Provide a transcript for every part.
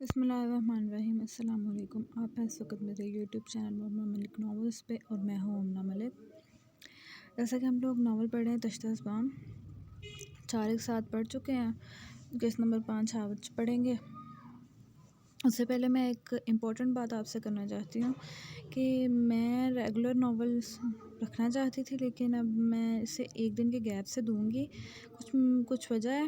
بسم اللہ الرحمن الرحیم۔ السلام علیکم۔ آپ ہیں اس وقت میرے یوٹیوب چینل محمد ملک ناولس پہ اور میں ہوں امنہ ملک۔ جیسا کہ ہم لوگ ناول پڑھ رہے ہیں تشتِ اسبام 4 ایک ساتھ پڑھ چکے ہیں، کیس نمبر 5 آج پڑھیں گے۔ اس سے پہلے میں ایک امپورٹنٹ بات آپ سے کرنا چاہتی ہوں کہ میں ریگولر ناولس رکھنا چاہتی تھی، لیکن اب میں اسے 1 دن کے گیپ سے دوں گی۔ کچھ وجہ ہے،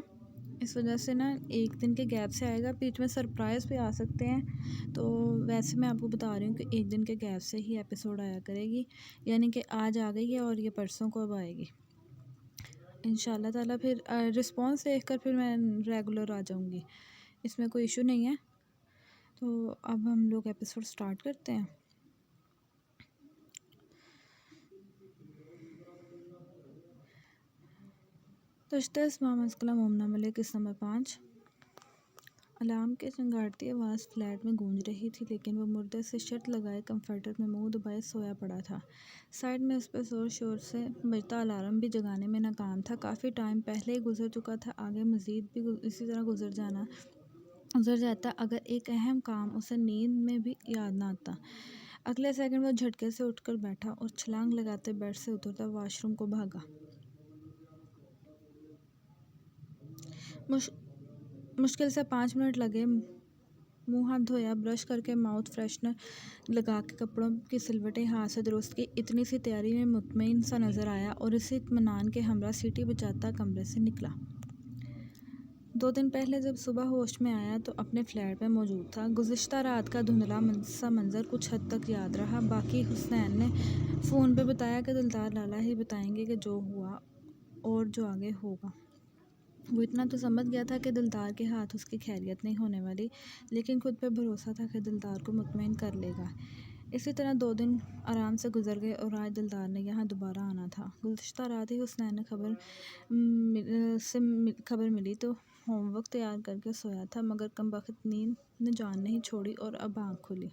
اس وجہ سے نا 1 دن کے گیپ سے آئے گا، بیچ میں سرپرائز بھی آ سکتے ہیں، تو ویسے میں آپ کو بتا رہی ہوں کہ 1 دن کے گیپ سے ہی ایپیسوڈ آیا کرے گی، یعنی کہ آج آ گئی ہے اور یہ پرسوں کو اب آئے گی انشاءاللہ تعالیٰ۔ پھر رسپانس دیکھ کر پھر میں ریگولر آ جاؤں گی، اس میں کوئی ایشو نہیں ہے۔ تو اب ہم لوگ ایپیسوڈ سٹارٹ کرتے ہیں۔ تشتِ اسبام از کلام امنہ ملک، کیس نمبر 5۔ الارم کی چنگھاڑتی آواز فلیٹ میں گونج رہی تھی، لیکن وہ مردے سے شرط لگائے کمفرٹر میں منہ دبائے سویا پڑا تھا۔ سائیڈ میں اس پہ زور شور سے بجتا الارم بھی جگانے میں ناکام تھا۔ کافی ٹائم پہلے ہی گزر چکا تھا، آگے مزید بھی اسی طرح گزر جاتا اگر ایک اہم کام اسے نیند میں بھی یاد نہ آتا۔ اگلے سیکنڈ وہ جھٹکے سے اٹھ کر بیٹھا اور چھلانگ لگاتے بیڈ سے اترتا واش روم کو بھاگا۔ مشکل سے 5 منٹ لگے۔ منہ ہاتھ دھویا، برش کر کے ماؤتھ فریشنر لگا کے کپڑوں کی سلوٹیں ہاتھ سے درست کی، اتنی سی تیاری میں مطمئن سا نظر آیا اور اسی اطمینان کے ہمراہ سیٹی بجاتا کمرے سے نکلا۔ 2 دن پہلے جب صبح ہوش میں آیا تو اپنے فلیٹ میں موجود تھا۔ گزشتہ رات کا دھندلا سا منظر کچھ حد تک یاد رہا، باقی حسنین نے فون پہ بتایا کہ دلدار لالا ہی بتائیں گے کہ جو ہوا اور جو آگے ہوگا۔ وہ اتنا تو سمجھ گیا تھا کہ دلدار کے ہاتھ اس کی خیریت نہیں ہونے والی، لیکن خود پہ بھروسہ تھا کہ دلدار کو مطمئن کر لے گا۔ اسی طرح 2 دن آرام سے گزر گئے اور آج دلدار نے یہاں دوبارہ آنا تھا۔ گزشتہ رات ہی حسنین نے خبر ملی تو ہوم ورک تیار کر کے سویا تھا، مگر کمبخت نیند نے جان نہیں چھوڑی اور اب آنکھ کھلی۔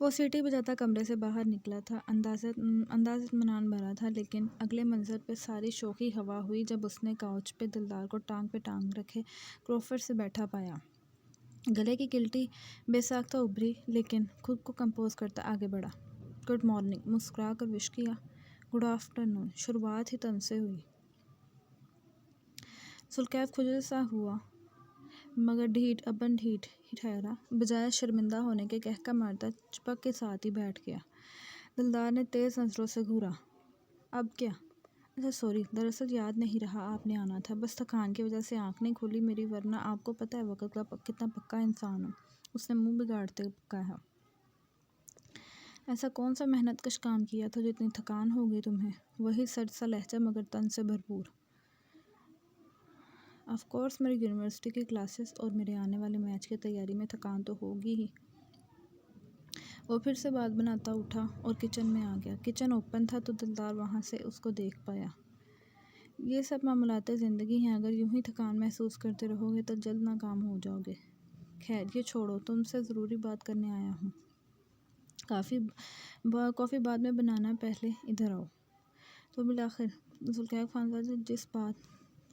وہ سیٹی بجاتا کمرے سے باہر نکلا تھا، انداز اطمینان بھرا تھا، لیکن اگلے منظر پہ ساری شوخی ہوا ہوئی جب اس نے کاؤچ پہ دلدار کو ٹانگ پہ ٹانگ رکھے کروفٹ سے بیٹھا پایا۔ گلے کی کلٹی بے ساختہ ابھری، لیکن خود کو کمپوز کرتا آگے بڑھا۔ گڈ مارننگ مسکرا کر وش کیا۔ گڈ آفٹرنون شروعات ہی تن سے ہوئی۔ ذوالکیف خجل سا ہوا، مگر ڈھیٹ ہی ٹھہرا، بجائے شرمندہ ہونے کے قہقہ مارتا چپک کے ساتھ ہی بیٹھ گیا۔ دلدار نے تیز نظروں سے گھورا۔ اب کیا؟ اچھا سوری، دراصل یاد نہیں رہا آپ نے آنا تھا، بس تھکان کی وجہ سے آنکھ نہیں کھلی میری، ورنہ آپ کو پتہ ہے وقت کا کتنا پکا انسان ہوں۔ اس نے منہ بگاڑتے کہا۔ ایسا کون سا محنت کش کام کیا تھا جو اتنی تھکان ہو گئی تمہیں؟ وہی سرد سا لہجہ مگر تن سے بھرپور۔ آف کورس میری یونیورسٹی کی کلاسز اور میرے آنے والے میچ کی تیاری میں تھکان تو ہوگی ہی۔ وہ پھر سے بات بناتا اٹھا اور کچن میں آ گیا۔ کچن اوپن تھا تو دلدار وہاں سے اس کو دیکھ پایا۔ یہ سب معمولات زندگی ہیں، اگر یوں ہی تھکان محسوس کرتے رہو گے تو جلد ناکام ہو جاؤ گے۔ خیر یہ چھوڑو، تم سے ضروری بات کرنے آیا ہوں۔ کافی بعد میں بنانا، پہلے ادھر آؤ۔ تو بالآخر ذوالکیف خانزادہ جس بات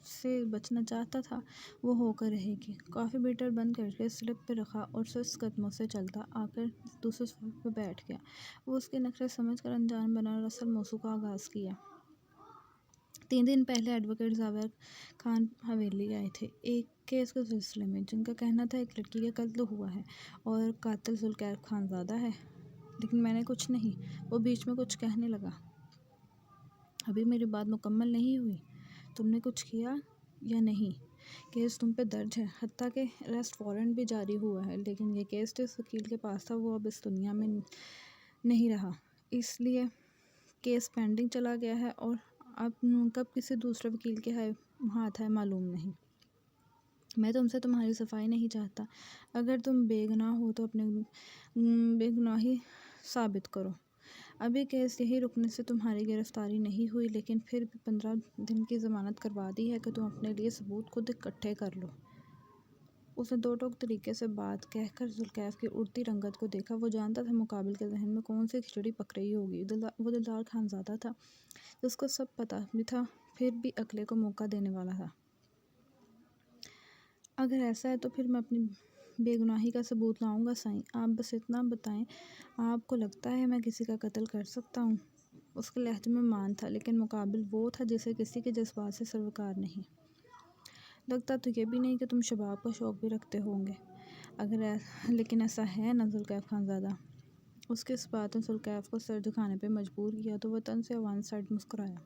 سے بچنا چاہتا تھا وہ ہو کر رہے گی۔ کافی بیٹر بند کر کے سلپ پہ رکھا اور سست قدموں سے چلتا آ کر دوسرے صفحے پہ بیٹھ گیا۔ وہ اس کے نخرے سمجھ کر انجان بنا اور اصل موضوع کا آغاز کیا۔ 3 دن پہلے ایڈوکیٹ زاور خان حویلی آئے تھے ایک کیس کے سلسلے میں، جن کا کہنا تھا ایک لڑکی کا قتل ہوا ہے اور قاتل ذوالکیف خانزادہ ہے، لیکن میں نے کچھ نہیں۔ وہ بیچ میں کچھ کہنے لگا۔ ابھی میری بات مکمل نہیں ہوئی۔ تم نے کچھ کیا یا نہیں؟ کیس تم پہ درج ہے، حتیٰ کہ اریسٹ وارنٹ بھی جاری ہوا ہے، لیکن یہ کیس جس وکیل کے پاس تھا وہ اب اس دنیا میں نہیں رہا، اس لیے کیس پینڈنگ چلا گیا ہے اور اب کب کسی دوسرے وکیل کے ہاتھ ہے معلوم نہیں۔ میں تم سے تمہاری صفائی نہیں چاہتا، اگر تم بے گناہ ہو تو اپنی بے گناہی ثابت کرو۔ ابھی کیس یہی رکنے سے تمہاری گرفتاری نہیں ہوئی، لیکن پھر بھی 15 دن کی ضمانت کروا دی ہے کہ تم اپنے لیے ثبوت خود اکٹھے کر لو۔ اس نے 2 ٹوک طریقے سے بات کہہ کر ذوالکیف کی اڑتی رنگت کو دیکھا۔ وہ جانتا تھا مقابل کے ذہن میں کون سی کھچڑی پک رہی ہوگی۔ وہ دلدار خانزادہ تھا جس کو سب پتہ بھی تھا، پھر بھی عقلے کو موقع دینے والا تھا۔ اگر ایسا ہے تو پھر میں اپنی بے گناہی کا ثبوت لاؤں گا سائیں، آپ بس اتنا بتائیں، آپ کو لگتا ہے میں کسی کا قتل کر سکتا ہوں؟ اس کے لہجے میں مان تھا، لیکن مقابل وہ تھا جسے کسی کے جذبات سے سروکار نہیں۔ لگتا تو یہ بھی نہیں کہ تم شباب کا شوق بھی رکھتے ہوں گے، لیکن ایسا ہے نا ذوالکیف خانزادہ؟ اس کی اس بات نے ذوالکیف کو سر جھکانے پہ مجبور کیا تو وہ تن سے ون سائڈ مسکرایا۔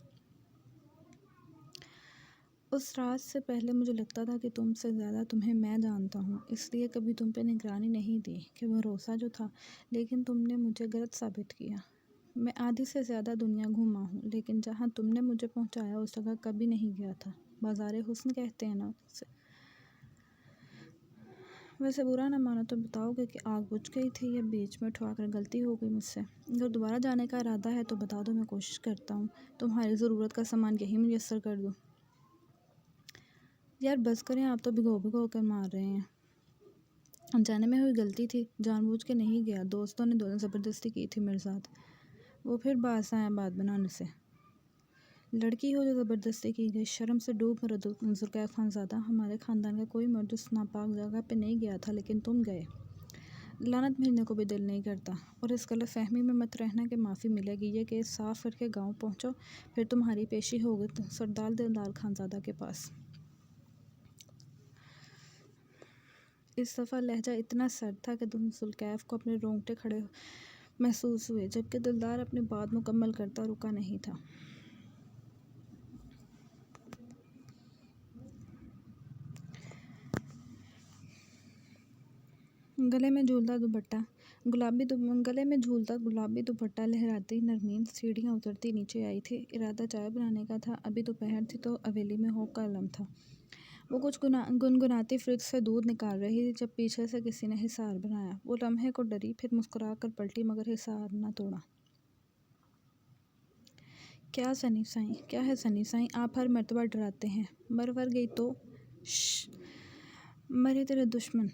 اس رات سے پہلے مجھے لگتا تھا کہ تم سے زیادہ تمہیں میں جانتا ہوں، اس لیے کبھی تم پہ نگرانی نہیں دی کہ بھروسہ جو تھا، لیکن تم نے مجھے غلط ثابت کیا۔ میں آدھی سے زیادہ دنیا گھوما ہوں، لیکن جہاں تم نے مجھے پہنچایا اس جگہ کبھی نہیں گیا تھا۔ بازار حسن کہتے ہیں نا اسے۔ ویسے برا نہ مانو تو بتاؤ گے کہ آگ بجھ گئی تھی یا بیچ میں اٹھوا کر غلطی ہو گئی مجھ سے؟ اگر دوبارہ جانے کا ارادہ ہے تو بتا دو، میں کوشش کرتا ہوں تمہاری ضرورت کا سامان یہی میسر کر دوں۔ یار بس کریں، آپ تو بھگو کر مار رہے ہیں۔ جانے میں ہوئی غلطی تھی، جان بوجھ کے نہیں گیا، دوستوں نے زبردستی کی تھی میرے ساتھ۔ وہ پھر باز آیا بات بنانے سے۔ لڑکی ہو جو زبردستی کی گئی، شرم سے ڈوب مرو ذوالکیف خانزادہ، ہمارے خاندان کا کوئی مرد اس ناپاک جگہ پہ نہیں گیا تھا، لیکن تم گئے۔ لعنت بھیجنے کو بھی دل نہیں کرتا، اور اس غلط فہمی میں مت رہنا کہ معافی ملے گی، یہ کیس صاف کر کے گاؤں پہنچو، پھر تمہاری پیشی ہوگی سردار دلدار خانزادہ کے پاس۔ اس دفعہ لہجہ اتنا سرد تھا کہ ذوالکیف کو اپنے رونگٹے کھڑے محسوس ہوئے، جبکہ دلدار اپنی بات مکمل کرتا رکا نہیں تھا۔ گلے میں جھولتا گلابی دوپٹہ لہراتی نرمین سیڑھیاں اترتی نیچے آئی تھی۔ ارادہ چائے بنانے کا تھا، ابھی دوپہر تھی تو حویلی میں ہو کا علم تھا۔ وہ کچھ گنگناتی فریج سے دودھ نکال رہی تھی جب پیچھے سے کسی نے حصار بنایا۔ وہ لمحے کو ڈری، پھر مسکرا کر پلٹی، مگر حصار نہ توڑا۔ کیا ہے سنی سائیں، آپ ہر مرتبہ ڈراتے ہیں۔ مر گئی تو شش، مرے تیرے دشمن۔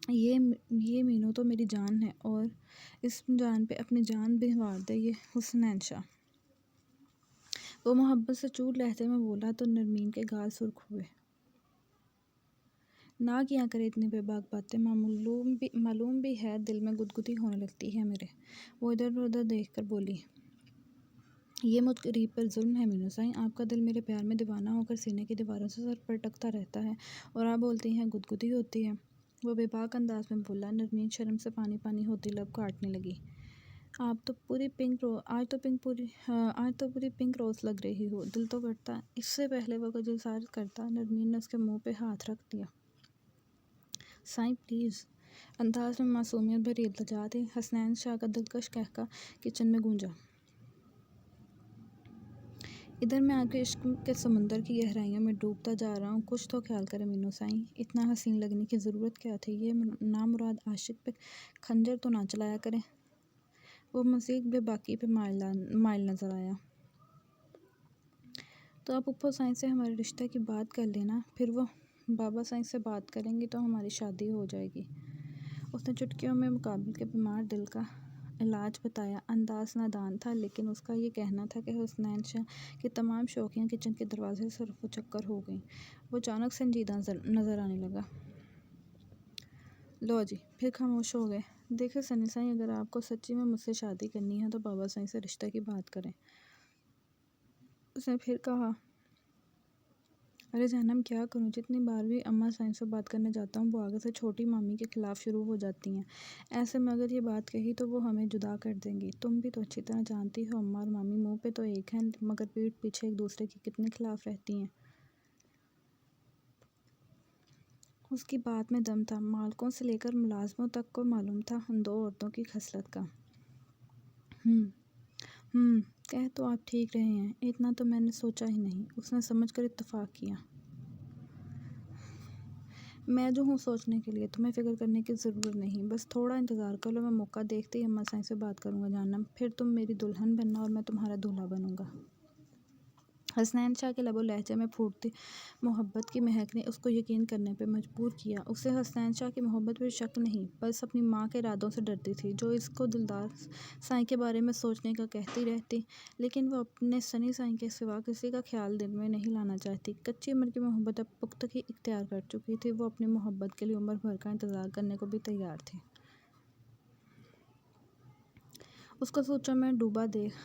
یہ مینو تو میری جان ہے، اور اس جان پہ اپنی جان بھی وار دے یہ حسنین شاہ۔ وہ محبت سے چور لہجے میں بولا تو نرمین کے گال سرخ ہوئے۔ نہ کیا کرے اتنی بے باک باتیں، معلوم بھی ہے دل میں گدگدی ہونے لگتی ہے میرے۔ وہ ادھر ادھر دیکھ کر بولی، یہ مجھ غریب پر ظلم ہے مینو سائیں، آپ کا دل میرے پیار میں دیوانہ ہو کر سینے کی دیواروں سے سر پٹکتا رہتا ہے، اور آپ بولتی ہیں گدگدی ہوتی ہے۔ وہ بے باک انداز میں بولا۔ نرمین شرم سے پانی پانی ہوتی لب کاٹنے لگی۔ آج تو پوری پنک روز لگ رہی ہو، دل تو کرتا۔ اس سے پہلے وہ کچھ اظہار کرتا، نرمین نے اس کے منہ پہ ہاتھ رکھ دیا۔ سائیں پلیز۔ انداز میں معصومیت بھری التجا تھی۔ حسنین شاہ کا دلکش قہقہ کچن میں گونجا۔ ادھر میں آپ کے عشق کے سمندر کی گہرائیوں میں ڈوبتا جا رہا ہوں، کچھ تو خیال کریں مینو سائیں، اتنا حسین لگنے کی ضرورت کیا تھی؟ یہ نامراد عاشق پہ خنجر تو نہ چلایا کریں۔ وہ مزید بے باکی پہ مائل نظر آیا۔ تو آپ پھپھو سائیں سے ہمارے رشتے کی بات کر لینا، پھر وہ بابا سائیں سے بات کریں گی تو ہماری شادی ہو جائے گی۔ اس نے چٹکیوں میں مقابل کے بیمار دل کا علاج بتایا۔ انداز نادان تھا، لیکن اس کا یہ کہنا تھا کہ حسنین شاہ کی تمام شوقیاں کچن کے دروازے سے رفو چکر ہو گئیں۔ وہ اچانک سنجیدہ نظر آنے لگا۔ لو جی، پھر خاموش ہو گئے۔ دیکھیں سنی سائیں، اگر آپ کو سچی میں مجھ سے شادی کرنی ہے تو بابا سائیں سے رشتے کی بات کریں۔ اس نے پھر کہا، ارے جانم کیا کروں، جتنی بار بھی اماں سائیں سے بات کرنے جاتا ہوں وہ آگے سے چھوٹی مامی کے خلاف شروع ہو جاتی ہیں۔ ایسے میں اگر یہ بات کہی تو وہ ہمیں جدا کر دیں گی۔ تم بھی تو اچھی طرح جانتی ہو اماں اور مامی منہ پہ تو ایک ہیں، مگر پیٹھ پیچھے ایک دوسرے کے کتنے خلاف رہتی ہیں۔ اس کی بات میں دم تھا، مالکوں سے لے کر ملازموں تک کو معلوم تھا ان دو عورتوں کی خصلت کا۔ کہہ تو آپ ٹھیک رہے ہیں، اتنا تو میں نے سوچا ہی نہیں۔ اس نے سمجھ کر اتفاق کیا۔ میں جو ہوں سوچنے کے لیے، تمہیں فکر کرنے کی ضرورت نہیں، بس تھوڑا انتظار کر لو، میں موقع دیکھتے ہی اماں سائیں سے بات کروں گا جانم، پھر تم میری دلہن بننا اور میں تمہارا دولہا بنوں گا۔ حسنین شاہ کے لب و لہجے میں پھوٹتی محبت کی مہک نے اس کو یقین کرنے پہ مجبور کیا۔ اسے حسنین شاہ کی محبت پر شک نہیں، بس اپنی ماں کے ارادوں سے ڈرتی تھی، جو اس کو دلدار سائیں کے بارے میں سوچنے کا کہتی رہتی، لیکن وہ اپنے سنی سائیں کے سوا کسی کا خیال دل میں نہیں لانا چاہتی۔ کچی عمر کی محبت اب پختگی اختیار کر چکی تھی، وہ اپنی محبت کے لیے عمر بھر کا انتظار کرنے کو بھی تیار تھی۔ اس کو سوچوں میں ڈوبا دیکھ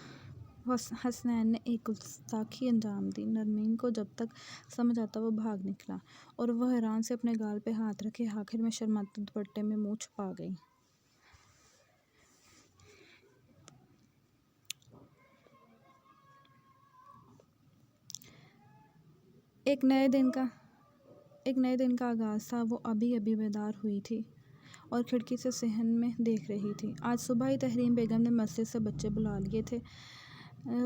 حسنین نے ایک گستاخی انجام دی۔ نرمین کو جب تک سمجھ آتا وہ بھاگ نکلا، اور وہ حیران سے اپنے گال پہ ہاتھ رکھے آخر میں شرماتے دوپٹے میں منہ چھپا گئی۔ ایک نئے دن کا آغاز تھا۔ وہ ابھی بیدار ہوئی تھی اور کھڑکی سے صحن میں دیکھ رہی تھی۔ آج صبح ہی تحریم بیگم نے مسجد سے بچے بلا لیے تھے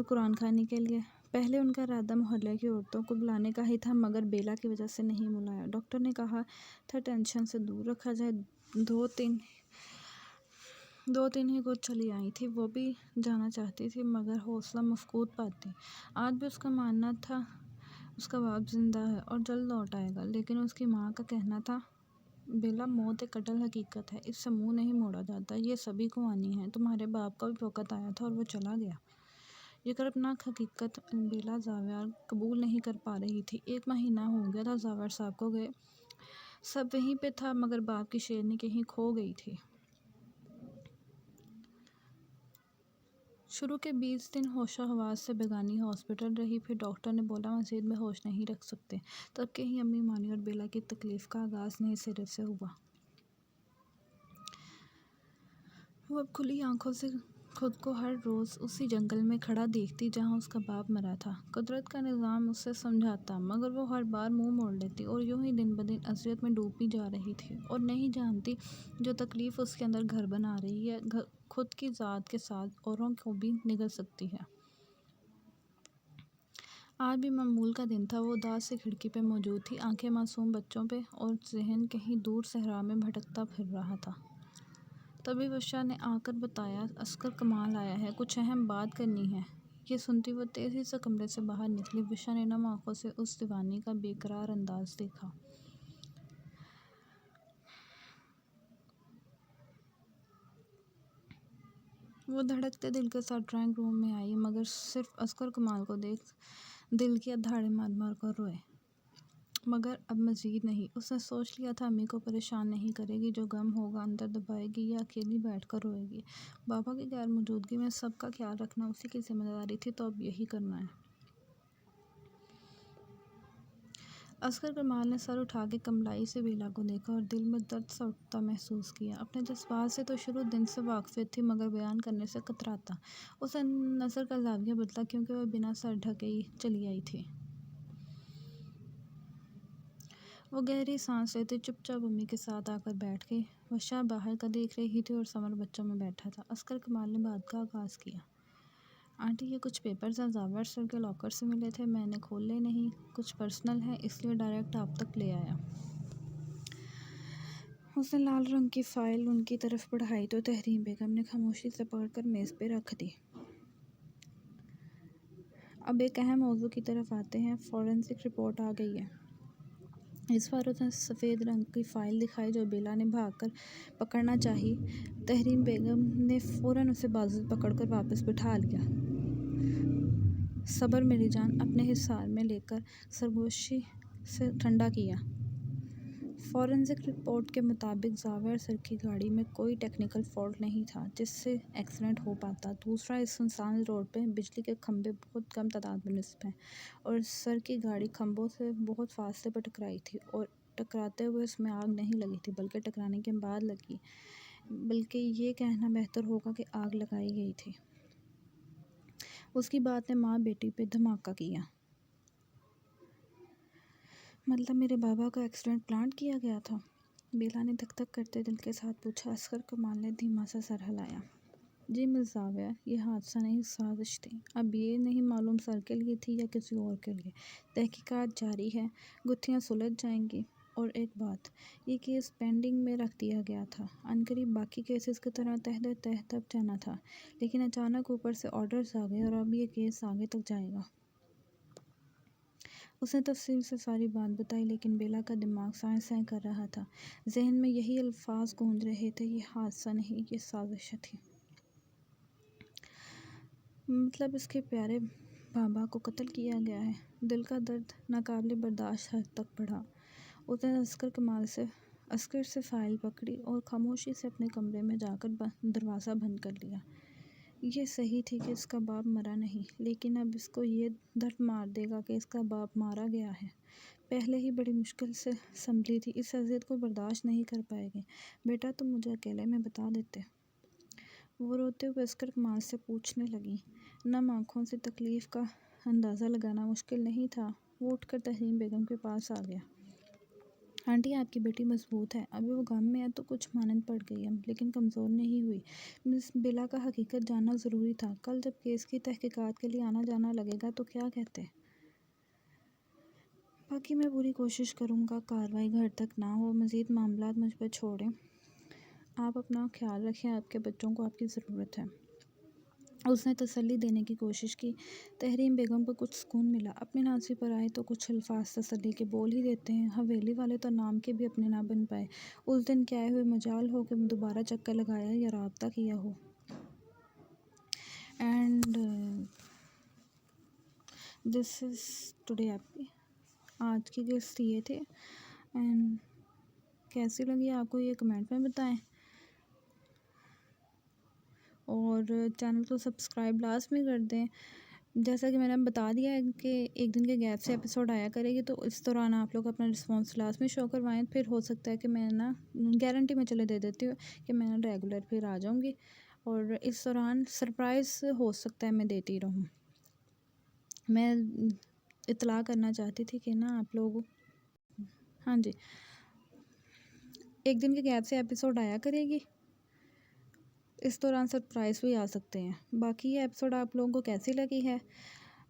قرآن خوانی کے لیے۔ پہلے ان کا ارادہ محلے کی عورتوں کو بلانے کا ہی تھا، مگر بیلا کی وجہ سے نہیں بلایا۔ ڈاکٹر نے کہا تھا ٹینشن سے دور رکھا جائے۔ دو تین ہی کچھ چلی آئی تھی، وہ بھی جانا چاہتی تھی مگر حوصلہ مفقود پاتی۔ آج بھی اس کا ماننا تھا اس کا باپ زندہ ہے اور جلد لوٹ آئے گا، لیکن اس کی ماں کا کہنا تھا بیلا موت ایک اٹل حقیقت ہے، اس سے منہ نہیں موڑا جاتا، یہ سبھی کو آنی ہے۔ تمہارے باپ کا بھی وقت آیا تھا اور وہ چلا گیا۔ یہ کربناک حقیقت بیلا زاور قبول نہیں کر پا رہی تھی۔ 1 مہینہ ہو گیا تھا زاور صاحب کو گئے، سب وہیں پہ تھا، مگر باپ کی شیرنی کہیں کھو گئی تھی۔ شروع کے 20 دن ہوشو حواس سے بیگانی ہاسپٹل رہی، پھر ڈاکٹر نے بولا مزید میں ہوش نہیں رکھ سکتے۔ تب کہیں امی مانی اور بیلا کی تکلیف کا آغاز نئے سرے سے ہوا۔ وہ اب کھلی آنکھوں سے خود کو ہر روز اسی جنگل میں کھڑا دیکھتی جہاں اس کا باپ مرا تھا۔ قدرت کا نظام اسے سمجھاتا، مگر وہ ہر بار منہ موڑ لیتی اور یوں ہی دن بدن اذیت میں ڈوبتی جا رہی تھی، اور نہیں جانتی جو تکلیف اس کے اندر گھر بنا رہی ہے، خود کی ذات کے ساتھ اوروں کو بھی نگل سکتی ہے۔ آج بھی معمول کا دن تھا۔ وہ اداس سے کھڑکی پہ موجود تھی، آنکھیں معصوم بچوں پہ، اور ذہن کہیں دور صحرا میں بھٹکتا پھر رہا تھا۔ تبھی وشا نے آ کر بتایا عسکر کمال آیا ہے، کچھ اہم بات کرنی ہے۔ یہ سنتی وہ تیزی سے کمرے سے باہر نکلی۔ وشا نے نم آنکھوں سے اس دیوانی کا بے قرار انداز دیکھا۔ وہ دھڑکتے دل کے ساتھ ڈرائنگ روم میں آئی، مگر صرف عسکر کمال کو دیکھ دل کیا دھاڑے مار مار کر روئے، مگر اب مزید نہیں۔ اس نے سوچ لیا تھا امی کو پریشان نہیں کرے گی، جو غم ہوگا اندر دبائے گی یا اکیلی بیٹھ کر روئے گی۔ بابا کی غیر موجودگی میں سب کا خیال رکھنا اسی کی ذمہ داری تھی، تو اب یہی کرنا ہے۔ عسکر کمال نے سر اٹھا کے کملائی سے بیلا کو دیکھا اور دل میں درد سا اٹھتا محسوس کیا۔ اپنے جذبات سے تو شروع دن سے واقفیت تھی، مگر بیان کرنے سے کتراتا۔ اس نے نظر کا زاویہ بدلا، کیونکہ وہ بنا سر ڈھکے ہی چلی آئی تھی۔ وہ گہری سانس لیتی چپ چاپ امی کے ساتھ آ کر بیٹھ گئی۔ وشا باہر کا دیکھ رہی تھی اور سمر بچوں میں بیٹھا تھا۔ عسکر کمال نے بات کا آغاز کیا۔ آنٹی، یہ کچھ پیپرز ہیں، زاور سر کے لاکر سے ملے تھے، میں نے کھولے نہیں، کچھ پرسنل ہیں، اس لیے ڈائریکٹ آپ تک لے آیا۔ اس نے لال رنگ کی فائل ان کی طرف بڑھائی تو تحریم بیگم نے خاموشی سے پکڑ کر میز پہ رکھ دی۔ اب ایک اہم موضوع کی طرف آتے ہیں۔ فورینسک رپورٹ آ گئی ہے۔ اس بار اس نے سفید رنگ کی فائل دکھائی جو بیلا نے بھاگ کر پکڑنا چاہی۔ تحریم بیگم نے فوراً اسے بازو سے پکڑ کر واپس بٹھا لیا۔ صبر میری جان، اپنے حصار میں لے کر سرگوشی سے ٹھنڈا کیا۔ فورینسک رپورٹ کے مطابق زاور سر کی گاڑی میں کوئی ٹیکنیکل فالٹ نہیں تھا جس سے ایکسیڈنٹ ہو پاتا۔ دوسرا، اس سنسان روڈ پہ بجلی کے کھمبے بہت کم تعداد میں نصب ہیں، اور سر کی گاڑی کھمبوں سے بہت فاصلے پر ٹکرائی تھی، اور ٹکراتے ہوئے اس میں آگ نہیں لگی تھی بلکہ ٹکرانے کے بعد لگی، بلکہ یہ کہنا بہتر ہوگا کہ آگ لگائی گئی تھی۔ اس کی بات نے ماں بیٹی پہ دھماکہ کیا۔ مطلب میرے بابا کا ایکسیڈنٹ پلانٹ کیا گیا تھا؟ بیلا نے دھک دھک کرتے دل کے ساتھ پوچھا۔ عسکر کمال نے دھیما سا سر ہلایا۔ جی مس زاویہ، یہ حادثہ نہیں، سازش تھی۔ اب یہ نہیں معلوم سر کے لیے تھی یا کسی اور کے لیے۔ تحقیقات جاری ہے، گتھیاں سلجھ جائیں گی۔ اور ایک بات، یہ کیس پینڈنگ میں رکھ دیا گیا تھا، عنقریب باقی کیسز کی طرح تہ در تہ دب جانا تھا، لیکن اچانک اوپر سے آرڈرز آ گئے اور اب یہ کیس آگے تک جائے گا۔ اس نے تفصیل سے ساری بات بتائی، لیکن بیلا کا دماغ سائیں سائیں کر رہا تھا۔ ذہن میں یہی الفاظ گونج رہے تھے، یہ حادثہ نہیں، یہ سازش تھی۔ مطلب اس کے پیارے بابا کو قتل کیا گیا ہے۔ دل کا درد ناقابل برداشت حد تک بڑھا۔ اس نے عسکر سے فائل پکڑی اور خاموشی سے اپنے کمرے میں جا کر دروازہ بند کر لیا۔ یہ صحیح تھی کہ اس کا باپ مرا نہیں، لیکن اب اس کو یہ درد مار دے گا کہ اس کا باپ مارا گیا ہے۔ پہلے ہی بڑی مشکل سے سنبھلی تھی، اس اذیت کو برداشت نہیں کر پائے گی۔ بیٹا تم مجھے اکیلے میں بتا دیتے۔ وہ روتے ہوئے عسکر کمال سے پوچھنے لگی۔ نم آنکھوں سے تکلیف کا اندازہ لگانا مشکل نہیں تھا۔ وہ اٹھ کر تحریم بیگم کے پاس آ گیا۔ آنٹی آپ کی بیٹی مضبوط ہے، ابھی وہ غم میں ہے تو کچھ مانند پڑ گئی ہے، لیکن کمزور نہیں ہوئی۔ مس بیلا کا حقیقت جاننا ضروری تھا۔ کل جب کیس کی تحقیقات کے لیے آنا جانا لگے گا تو کیا کہتے؟ باقی میں پوری کوشش کروں گا کارروائی گھر تک نہ ہو، مزید معاملات مجھ پر چھوڑیں۔ آپ اپنا خیال رکھیں، آپ کے بچوں کو آپ کی ضرورت ہے۔ اس نے تسلی دینے کی کوشش کی۔ تحریم بیگم کو کچھ سکون ملا۔ اپنی ناصری پر آئے تو کچھ الفاظ تسلی کے بول ہی دیتے ہیں۔ حویلی والے تو نام کے بھی اپنے نہ بن پائے۔ اس دن کے آئے ہوئے مجال ہو کہ دوبارہ چکر لگایا یا رابطہ کیا ہو۔ اینڈ دس از ٹوڈے آج کی قسط یہ تھے۔ اینڈ کیسی لگی آپ کو یہ کمنٹ میں بتائیں، اور چینل کو سبسکرائب لازمی کر دیں۔ جیسا کہ میں نے بتا دیا ہے کہ ایک دن کے گیپ سے ایپیسوڈ آیا کرے گی، تو اس دوران آپ لوگ اپنا رسپانس لازمی شو کروائیں۔ پھر ہو سکتا ہے کہ میں گارنٹی میں چلے دے دیتی ہوں کہ میں ریگولر پھر آ جاؤں گی، اور اس دوران سرپرائز ہو سکتا ہے میں دیتی رہوں۔ میں اطلاع کرنا چاہتی تھی کہ آپ لوگ ہاں جی ایک دن کے گیپ سے ایپیسوڈ آیا کرے گی، اس دوران سرپرائز بھی آ سکتے ہیں۔ باقی یہ ایپیسوڈ آپ لوگوں کو کیسی لگی ہے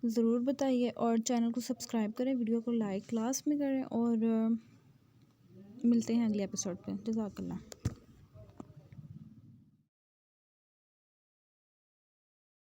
ضرور بتائیے، اور چینل کو سبسکرائب کریں، ویڈیو کو لائک لازمی کریں، اور ملتے ہیں اگلے ایپیسوڈ پہ۔ جزاک اللہ۔